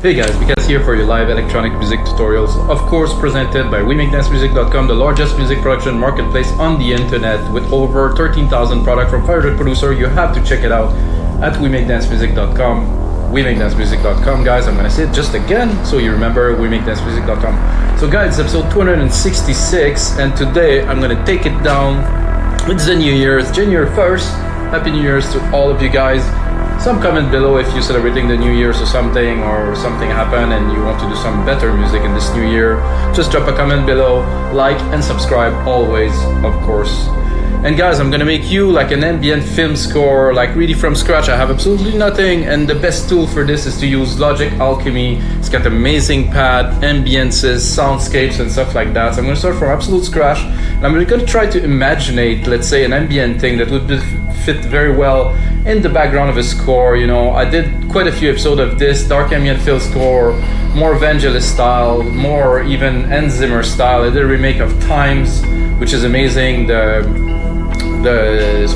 Hey guys, Mikas here for your live electronic music tutorials, of course presented by WeMakeDanceMusic.com, the largest music production marketplace on the internet with over 13,000 products from 500 producers. You have to check it out at WeMakeDanceMusic.com. WeMakeDanceMusic.com, guys. I'm gonna say it just again so you remember WeMakeDanceMusic.com. So guys, it's episode 266, and today I'm gonna take it down. It's the New Year, it's January 1st. Happy New Year's to all of you guys. Some comment below if you're celebrating the New Year's or something happened and you want to do some better music in this new year. Just drop a comment below, like and subscribe always, of course. And guys, I'm gonna make you like an ambient film score, like really from scratch. I have absolutely nothing, and the best tool for this is to use Logic Alchemy. It's got amazing pad, ambiences, soundscapes and stuff like that. So I'm gonna start from absolute scratch, and I'm gonna try to imaginate, let's say, an ambient thing that would fit very well in the background of a score. You know, I did quite a few episodes of this dark ambient film score, more Vangelis style, more even Zimmer style. I did a remake of Times, which is amazing.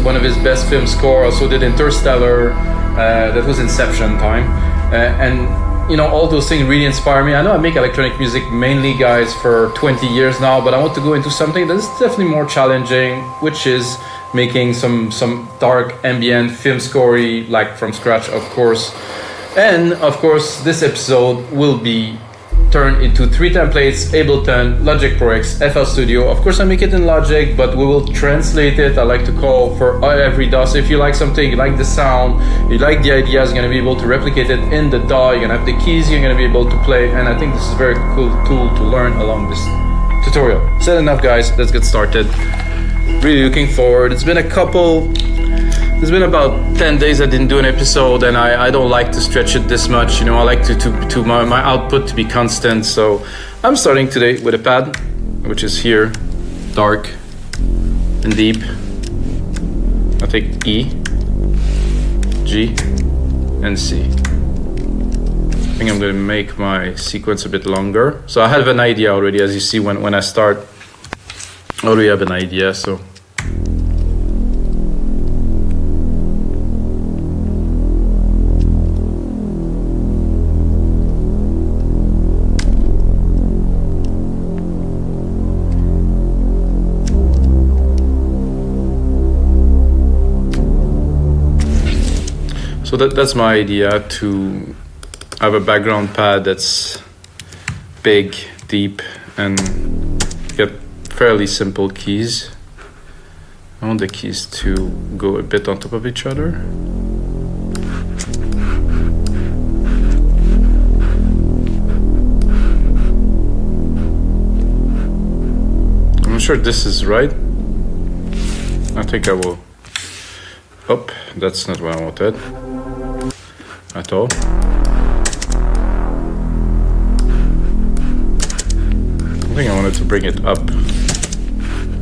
One of his best film score. Also did Interstellar, that was Inception time, and you know, all those things really inspire me. I know I make electronic music mainly, guys, for 20 years now, but I want to go into something that's definitely more challenging, which is making some dark ambient film score, like from scratch, of course. And of course, this episode will be turned into 3 templates: Ableton, Logic Pro X, FL Studio. Of course I make it in Logic, but we will translate it, I like to call, for every DAW. So if you like something, you like the sound, you like the ideas, you're going to be able to replicate it in the DAW. You're going to have the keys, you're going to be able to play, and I think this is a very cool tool to learn along this tutorial. Said enough, guys, let's get started. Really looking forward. It's been about 10 days I didn't do an episode, and I don't like to stretch it this much. You know, I like to my output to be constant. So I'm starting today with a pad, which is here, dark and deep. I take E, G, and C. I think I'm going to make my sequence a bit longer. So I have an idea already, as you see when I start. I already have an idea, so. So that's my idea, to have a background pad that's big, deep, and get fairly simple keys. I want the keys to go a bit on top of each other. I'm not sure this is right. I think I will. Oh, that's not what I wanted at all. I think I wanted to bring it up a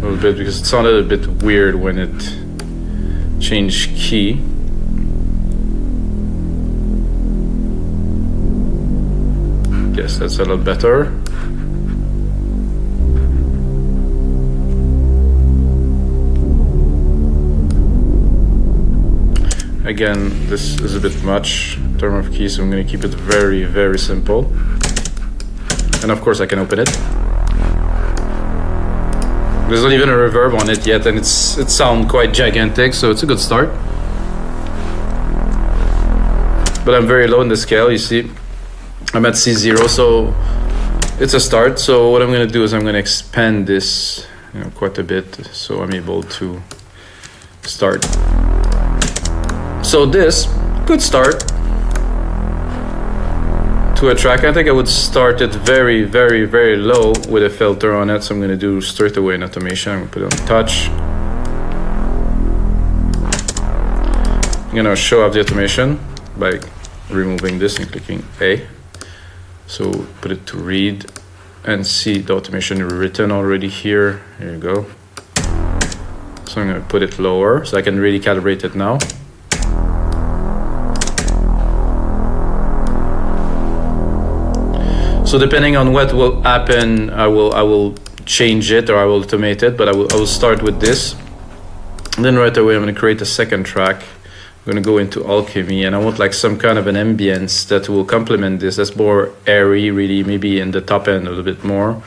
little bit because it sounded a bit weird when it changed key. Yes, that's a little better. Again, this is a bit much in terms of keys, so I'm going to keep it very, very simple. And of course I can open it. There's not even a reverb on it yet, and it sounds quite gigantic, so it's a good start. But I'm very low in the scale, you see. I'm at C0, so it's a start. So what I'm going to do is I'm going to expand this, you know, quite a bit, so I'm able to start. So this could start to a track. I think I would start it very, very, very low with a filter on it. So I'm going to do straight away an automation. I'm going to put it on touch. I'm going to show off the automation by removing this and clicking A. So put it to read and see the automation written already here. Here you go. So I'm going to put it lower so I can really calibrate it now. So depending on what will happen, I will change it, or I will automate it, but I will start with this. And then right away I'm going to create a second track I'm gonna go into Alchemy, and I want like some kind of an ambience that will complement this. That's more airy, really, maybe in the top end a little bit more.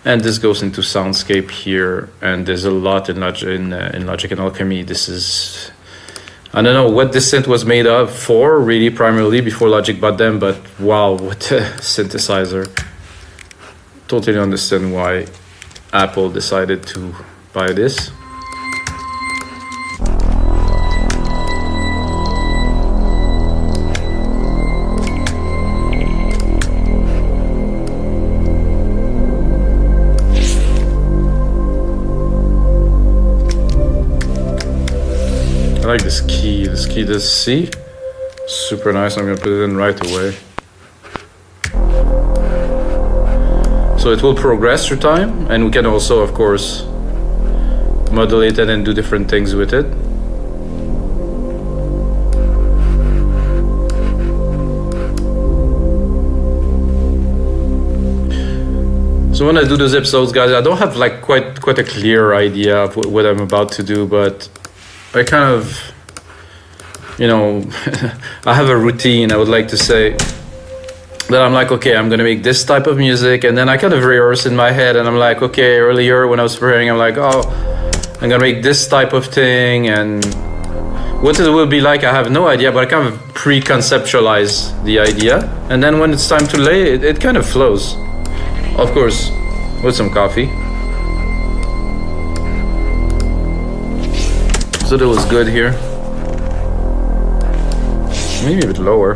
And this goes into soundscape here, and there's a lot in Logic and Alchemy. This is, I don't know what this synth was made of for, really, primarily before Logic bought them, but wow, what a synthesizer. Totally understand why Apple decided to buy this. I like this key, this C, super nice. I'm gonna put it in right away. So it will progress through time, and we can also, of course, modulate it and do different things with it. So when I do those episodes, guys, I don't have like quite a clear idea of what I'm about to do, but I kind of, you know, I have a routine, I would like to say, that I'm like, okay, I'm gonna make this type of music, and then I kind of rehearse in my head, and I'm like, okay, earlier when I was preparing, I'm like, oh, I'm gonna make this type of thing, and what it will be like, I have no idea, but I kind of pre-conceptualize the idea, and then when it's time to lay it, it kind of flows. Of course, with some coffee. So that was good here. Maybe a bit lower.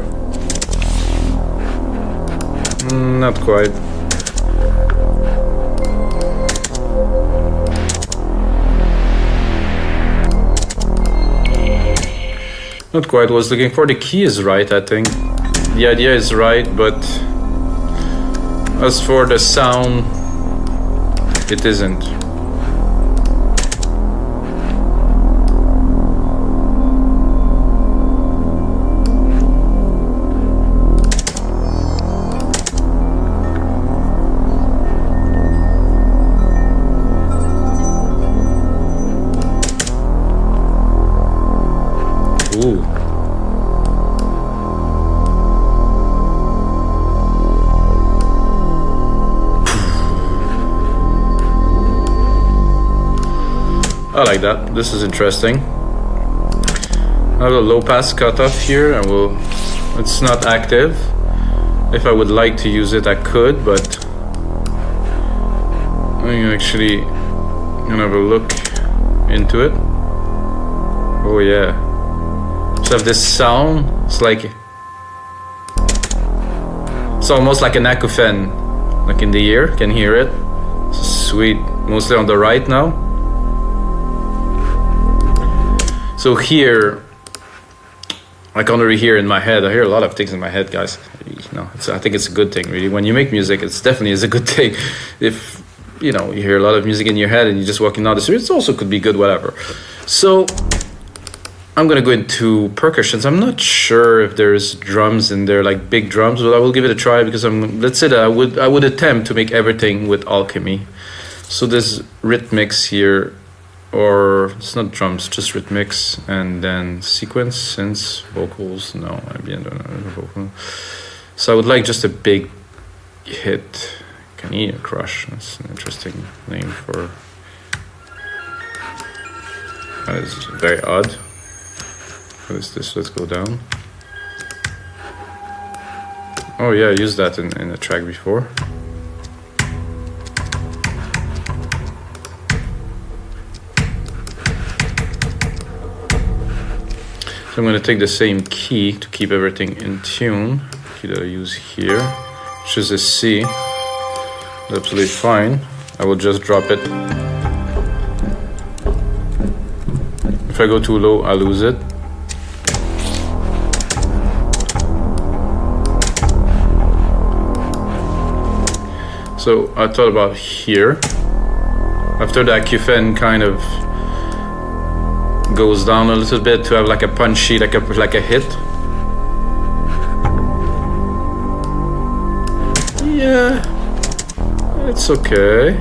Not quite. Not quite. Was looking for the key is right, I think. The idea is right, but as for the sound, it isn't. Ooh. I like that. This is interesting. I have a low pass cutoff here. It's not active. If I would like to use it, I could, but I'm actually gonna have a look into it. Oh yeah. So I have this sound. It's almost like an acouphene, like in the ear. Can hear it. Sweet. Mostly on the right now. So here, I can't really hear in my head. I hear a lot of things in my head, guys. I think it's a good thing, really. When you make music, it's definitely is a good thing. If you hear a lot of music in your head and you're just walking down the street, it also could be good, whatever. So I'm gonna go into percussions. I'm not sure if there's drums in there, like big drums, but I will give it a try because let's say that I would attempt to make everything with Alchemy. So there's Rhythmics here. Or it's not drums, just rhythmics, and then sequence, synths, vocals, no, ambient, vocal. So I would like just a big hit. Canadian Crush, that's an interesting name for. That is very odd. What is this? Let's go down. Oh yeah, I used that in the track before. So I'm going to take the same key to keep everything in tune. Key that I use here, which is a C. It's absolutely fine. I will just drop it. If I go too low, I lose it. So I thought about here. After the acouphene kind of goes down a little bit to have like a punchy, like a hit. Yeah, it's okay.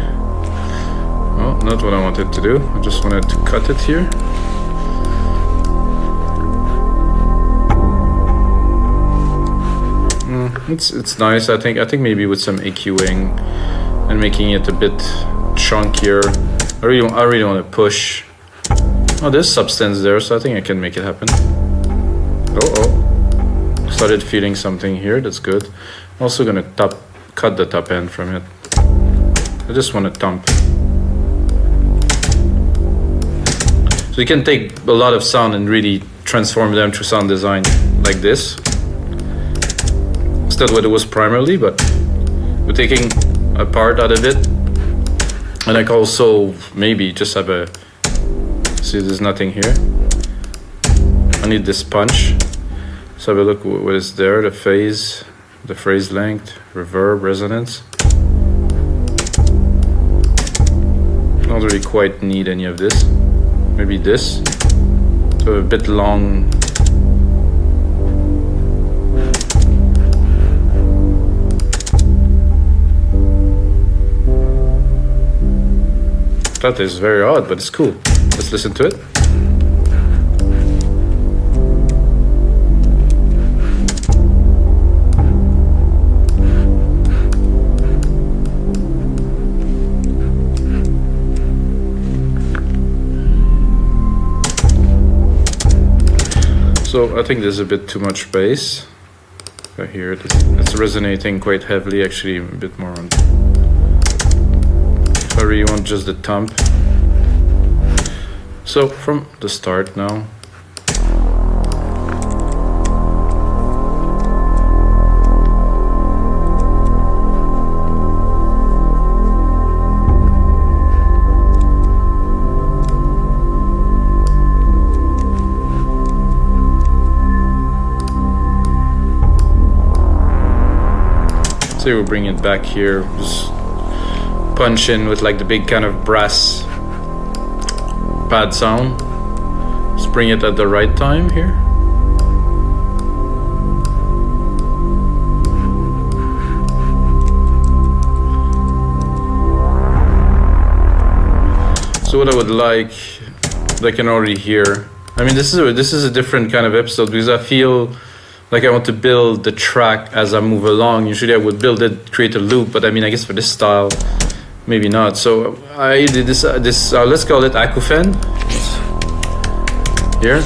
Well, not what I wanted to do. I just wanted to cut it here. It's nice. I think maybe with some EQing and making it a bit chunkier. I really want to push. Oh, there's substance there, so I think I can make it happen. Oh, started feeling something here. That's good. Also gonna cut the top end from it. I just want to thump. So you can take a lot of sound and really transform them to sound design like this. It's not what it was primarily, but we're taking a part out of it. And I can also maybe just have a, see there's nothing here. I need this punch. Let's have a look what is there, the phase, the phrase length, reverb, resonance. Don't really quite need any of this. Maybe this. So a bit long. That is very odd, but it's cool. Let's listen to it. So I think there's a bit too much bass. I hear it. It's resonating quite heavily, actually a bit more on. I really want just the thump. So from the start now. So we'll bring it back here. Just punch in with like the big kind of brass pad sound. Just bring it at the right time here. So what I would like, I can already hear. I mean, this is a different kind of episode because I feel like I want to build the track as I move along. Usually I would build it, create a loop, but I mean, I guess for this style, maybe not. So I did this let's call it acouphene. Here.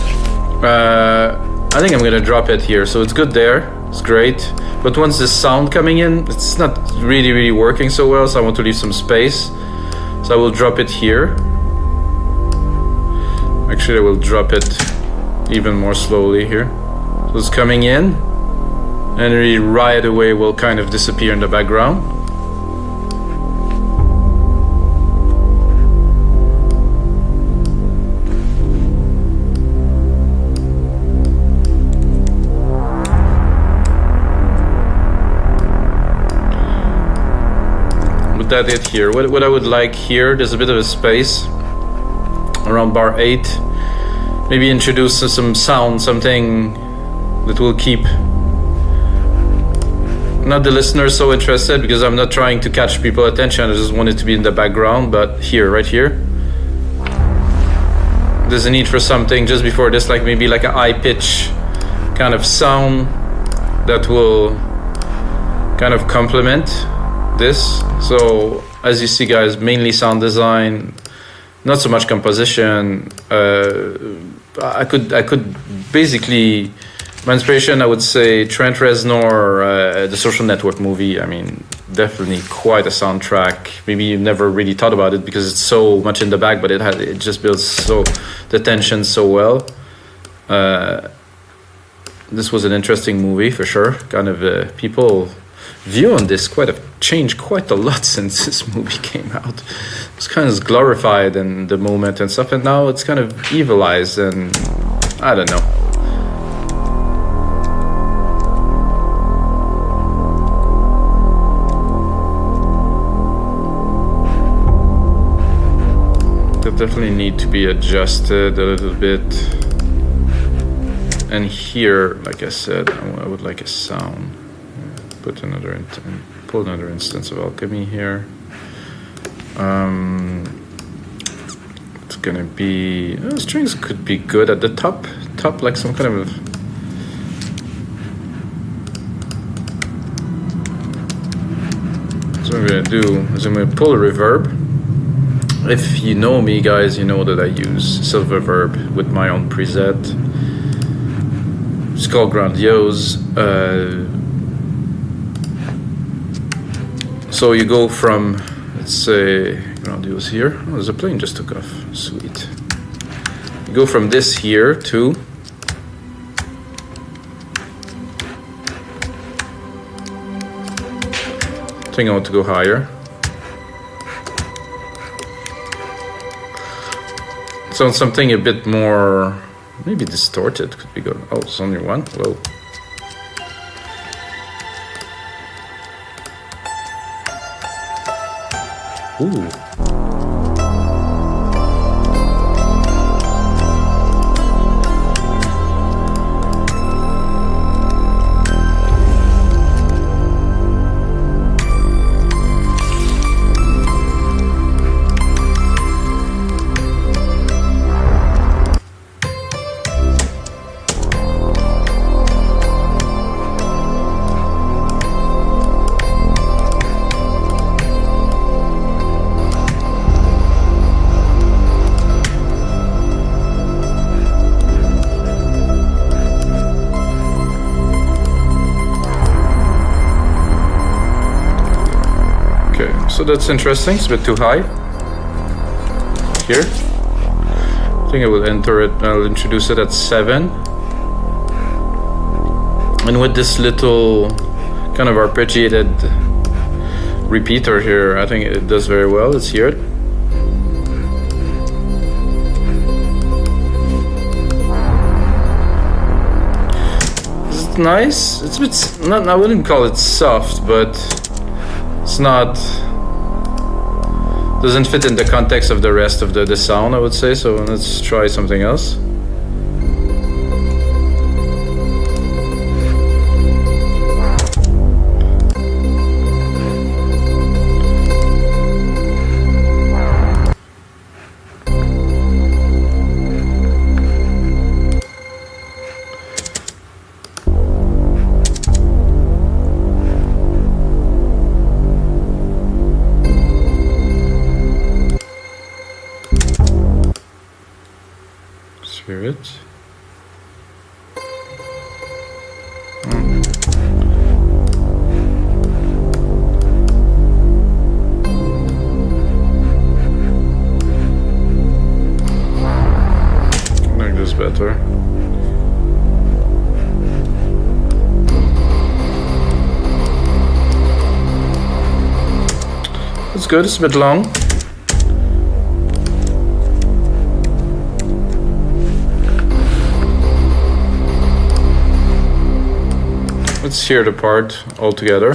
I think I'm gonna drop it here. So it's good there, it's great. But once this sound coming in, it's not really working so well, so I want to leave some space. So I will drop it here. Actually, I will drop it even more slowly here. So it's coming in, and really right away will kind of disappear in the background. With that it here, what I would like here, there's a bit of a space around bar 8. Maybe introduce some sound, something that will keep not the listener so interested, because I'm not trying to catch people's attention. I just want it to be in the background. But here, right here, there's a need for something just before this, like maybe like a high pitch kind of sound that will kind of complement this. So as you see, guys, mainly sound design, not so much composition. I could basically, my inspiration, I would say Trent Reznor, the Social Network movie. I mean, definitely quite a soundtrack. Maybe you never really thought about it because it's so much in the back, but it just builds so the tension so well. This was an interesting movie for sure. Kind of people view on this changed quite a lot since this movie came out. It's kind of glorified in the moment and stuff, and now it's kind of evilized, and I don't know. That definitely need to be adjusted a little bit. And here, like I said, I would like a sound. Put another pull another instance of Alchemy here. It's gonna be strings could be good at the top, like some kind of do is I'm going to pull a reverb. If you know me, guys, you know that I use Silver Verb with my own preset. It's called Grandiose. So you go from, let's say, Grandiose here. Oh, there's a plane just took off. Sweet. You go from this here to I think I want to go higher. So something a bit more, maybe distorted could be good. Oh, it's only one. Whoa. Ooh. So that's interesting, it's a bit too high. Here. I think I will enter it, I'll introduce it at 7. And with this little kind of arpeggiated repeater here, I think it does very well. Let's hear it. It's nice. It's a bit, not, I wouldn't call it soft, but it's not, doesn't fit in the context of the rest of the sound, I would say. So let's try something else. Spirit. I like this better. It's good, it's a bit long. Let's hear the part all together.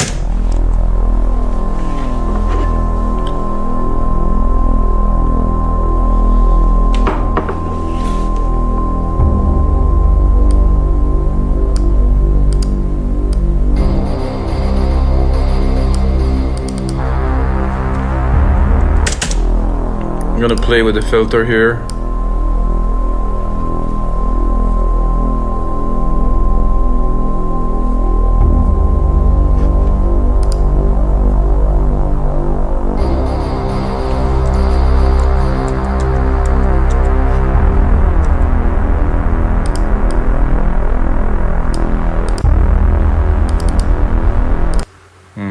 I'm gonna play with the filter here.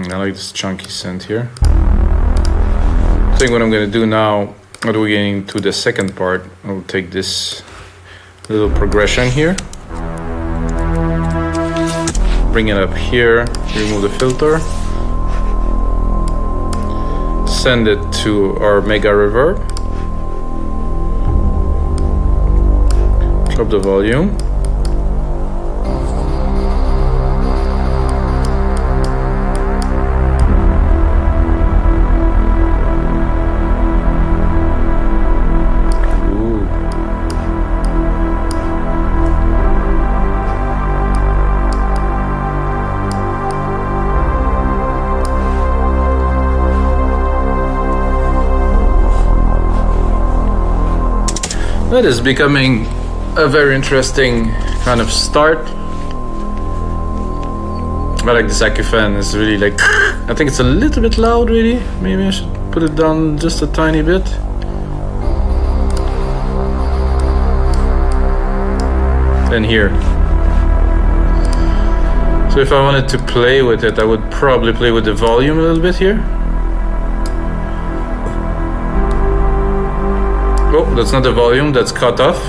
I like this chunky synth here. I think what I'm going to do now, when we're getting to the second part, I'll take this little progression here, bring it up here, remove the filter, send it to our mega reverb, drop the volume. That is becoming a very interesting kind of start. I like this Acufan. It's really like, I think it's a little bit loud really. Maybe I should put it down just a tiny bit. And here. So if I wanted to play with it, I would probably play with the volume a little bit here. Oh, that's not the volume, that's cut off.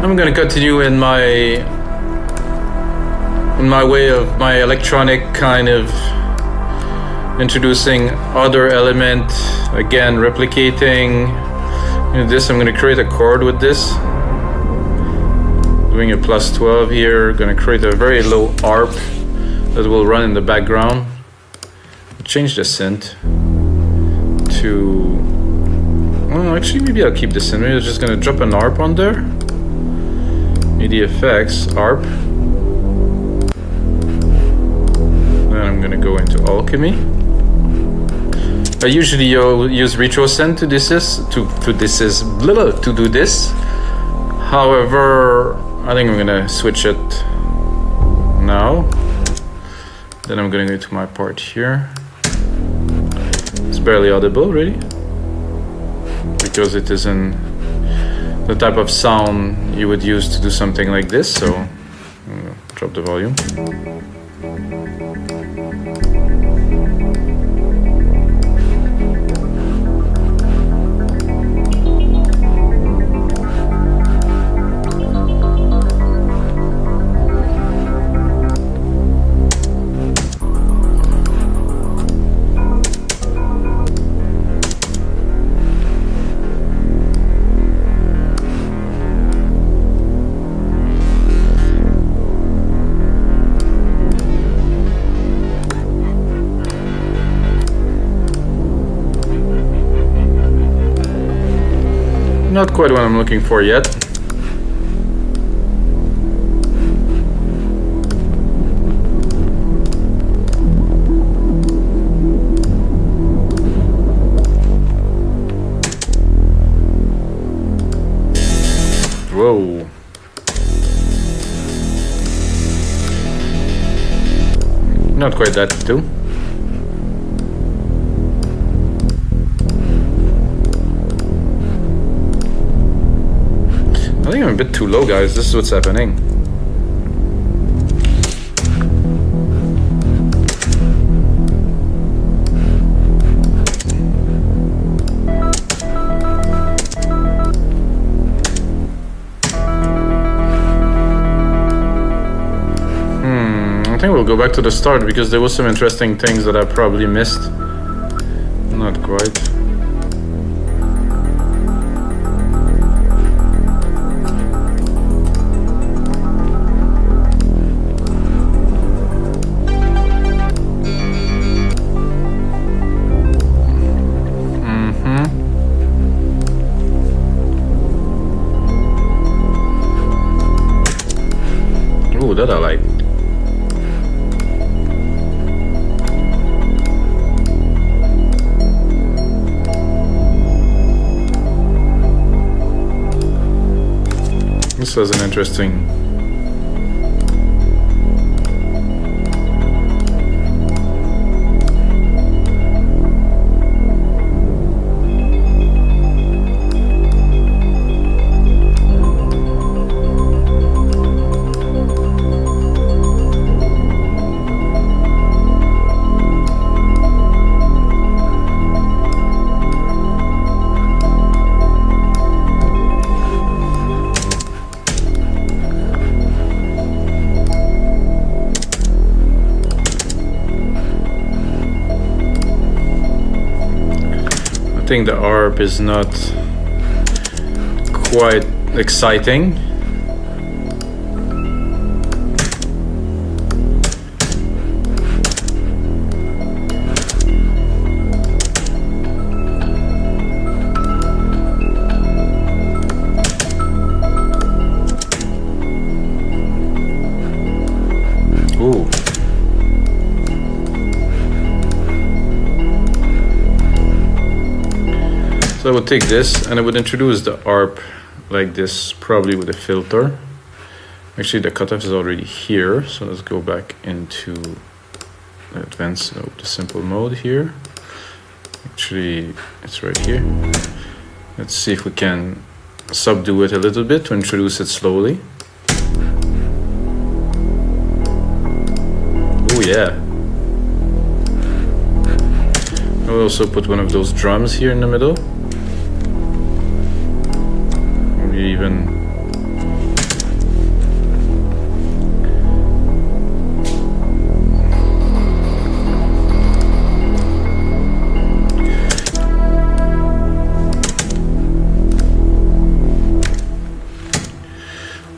I'm gonna continue in my way of my electronic kind of introducing other element, again replicating this. I'm gonna create a chord with this, doing a +12 here. Gonna create a very low arp that will run in the background. Change the synth to, well, actually maybe I'll keep this in. Maybe I'm just gonna drop an arp on there. MIDI effects, ARP. Then I'm gonna go into Alchemy. I usually use RetroSend to do this. However, I think I'm gonna switch it now. Then I'm gonna go to my part here. It's barely audible, really, because it isn't the type of sound you would use to do something like this, so I'm gonna drop the volume. Not quite what I'm looking for yet. Whoa. Not quite that too. I think I'm a bit too low, guys. This is what's happening. I think we'll go back to the start because there was some interesting things that I probably missed. Not quite. Ooh, that I like. This was an interesting. I think the ARP is not quite exciting. Ooh. So I would take this and I would introduce the ARP like this, probably with a filter. Actually, the cutoff is already here, so let's go back into the advanced, the simple mode here. Actually, it's right here. Let's see if we can subdue it a little bit to introduce it slowly. Oh yeah. I'll also put one of those drums here in the middle. Maybe even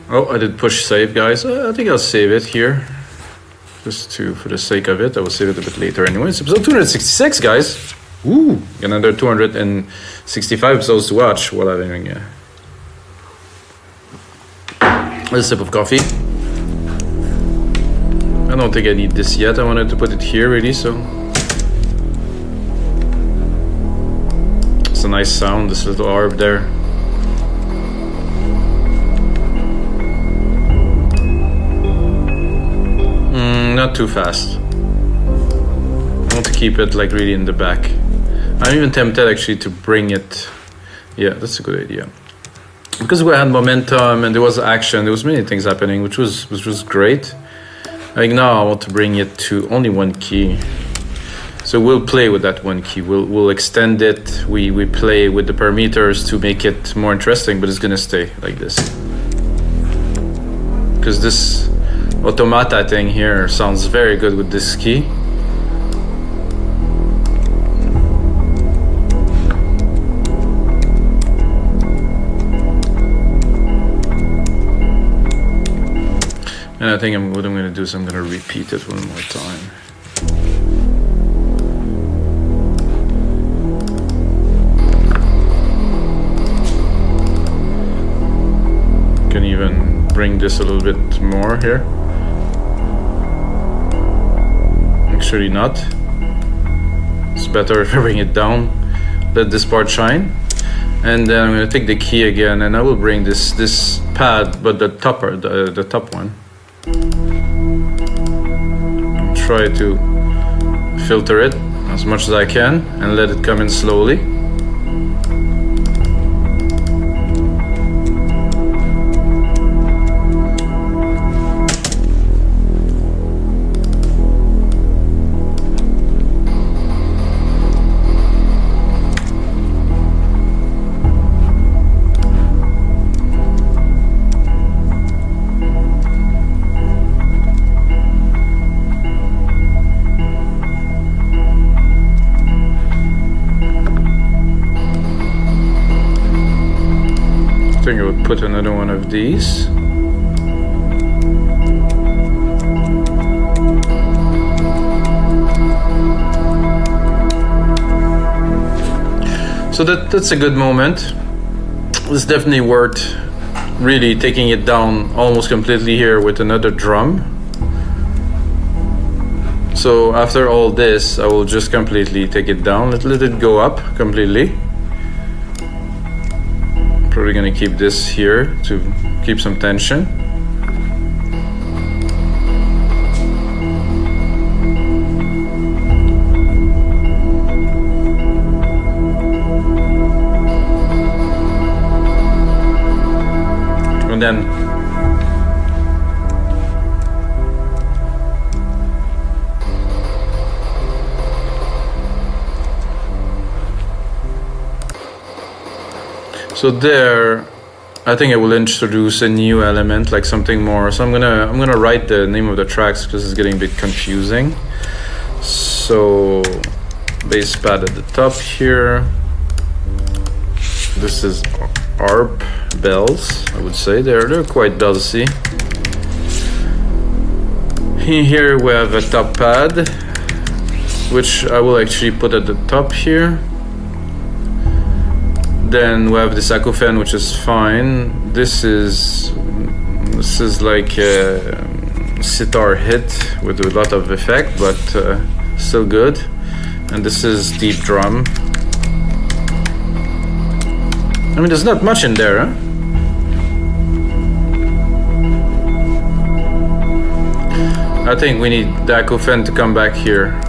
oh, I did push save, guys. I think I'll save it here. Just for the sake of it. I will save it a bit later anyway. It's episode 266, guys. Woo! Another 265 episodes to watch while I'm having a sip of coffee. I don't think I need this yet. I wanted to put it here really, so. It's a nice sound, this little ARP there. Not too fast. I want to keep it like really in the back. I'm even tempted actually to bring it. Yeah, that's a good idea. Because we had momentum and there was action, there was many things happening, which was great. I think now I want to bring it to only one key. So we'll play with that one key. We'll extend it. We play with the parameters to make it more interesting, but it's gonna stay like this. Because this automata thing here sounds very good with this key. And I think what I'm going to do is I'm going to repeat it one more time. Can even bring this a little bit more here. Actually not. It's better if I bring it down, let this part shine. And then I'm going to take the key again and I will bring this pad, but the top one. Try to filter it as much as I can and let it come in slowly. I think I would put another one of these. So that's a good moment. It's definitely worth really taking it down almost completely here with another drum. So after all this, I will just completely take it down, let it go up completely. Probably gonna keep this here to keep some tension. And then so there, I think I will introduce a new element, like something more. So I'm gonna write the name of the tracks because it's getting a bit confusing. So bass pad at the top here. This is ARP bells, I would say. They're quite dulcy. Here we have a top pad, which I will actually put at the top here. Then we have the acouphene, which is fine. This is like a sitar hit with a lot of effect, but still good. And this is deep drum. I mean, there's not much in there, huh? I think we need the acouphene to come back here.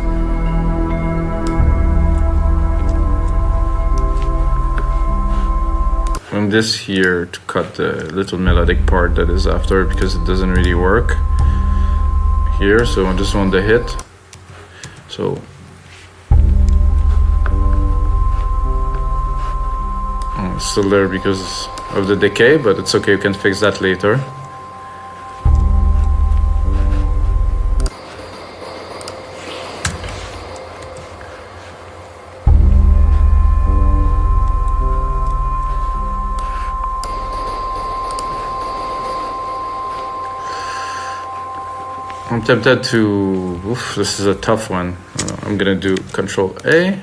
From this here to cut the little melodic part that is after, because it doesn't really work here, so I just want the hit. So it's still there because of the decay, but it's okay, we can fix that later. I'm tempted to, this is a tough one. I'm gonna do Control A,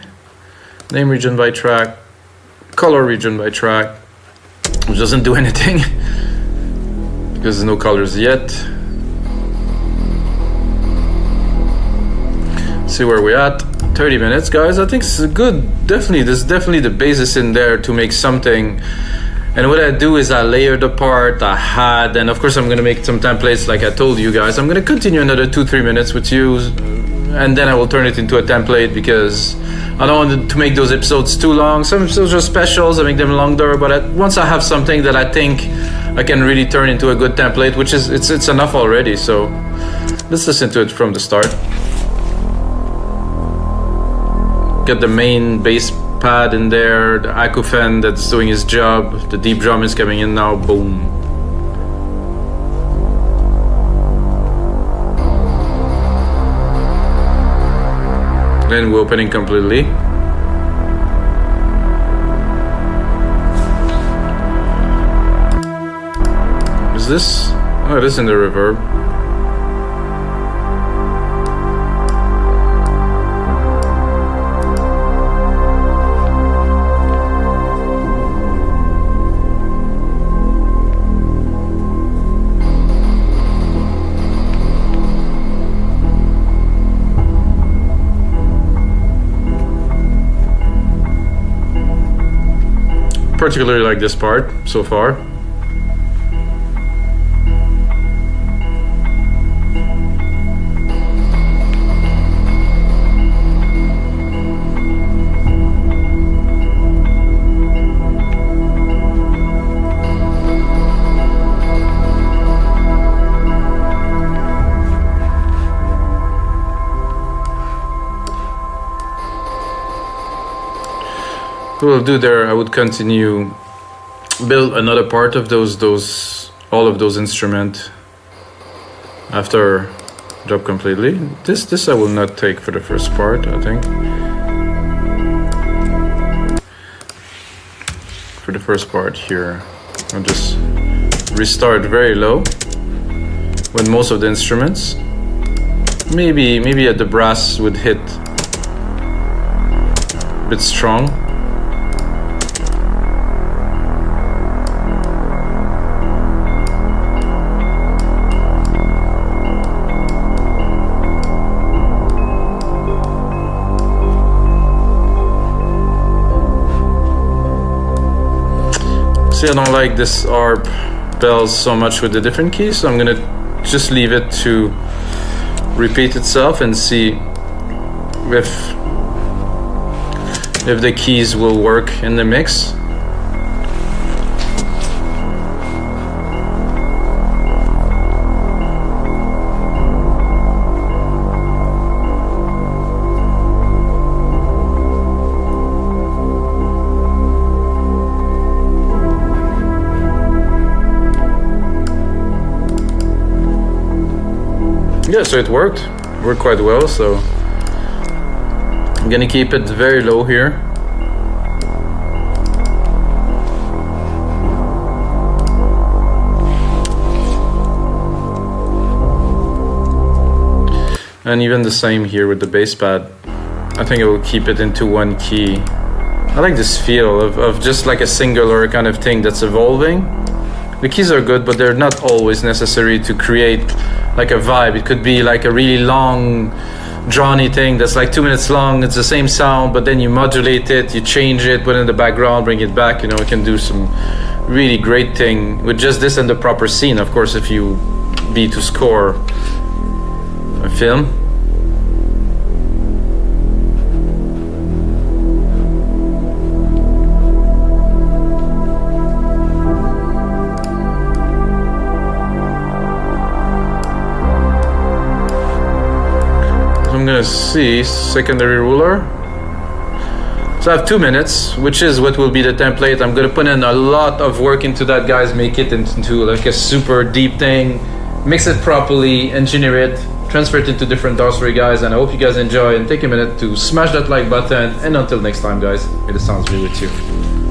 name region by track, color region by track, which doesn't do anything because there's no colors yet. See where we're at. 30 minutes, guys. I think it's good. Definitely, there's definitely the basis in there to make something. And what I do is I layer the part I had, and of course I'm gonna make some templates like I told you guys. I'm gonna continue another 2-3 minutes with you, and then I will turn it into a template because I don't want to make those episodes too long. Some episodes are specials, I make them longer, but once I have something that I think I can really turn into a good template, which is it's enough already. So let's listen to it from the start. Get the main bass pad in there, the acouphene that's doing his job, the deep drum is coming in now, boom. Then we're opening completely. Is this? Oh, it is in the reverb. Particularly like this part so far. We'll do there. I would continue build another part of all of those instruments after drop completely. This I will not take for the first part, I think. For the first part here, I'll just restart very low with most of the instruments. Maybe at the brass would hit a bit strong. See, I don't like this arp bells so much with the different keys, so I'm gonna just leave it to repeat itself and see if the keys will work in the mix. Yeah, so it worked quite well, so I'm gonna keep it very low here. And even the same here with the bass pad. I think I will keep it into one key. I like this feel of just like a singular kind of thing that's evolving. The keys are good, but they're not always necessary to create like a vibe. It could be like a really long drowny thing that's like 2 minutes long. It's the same sound, but then you modulate it, you change it, put it in the background, bring it back. You know, it can do some really great thing with just this and the proper scene. Of course, if you be to score a film. I'm gonna see secondary ruler. So I have 2 minutes, which is what will be the template. I'm gonna put in a lot of work into that, guys. Make it into like a super deep thing, mix it properly, engineer it, transfer it into different DAWs for you guys. And I hope you guys enjoy, and take a minute to smash that like button. And until next time, guys, may the sounds be with you.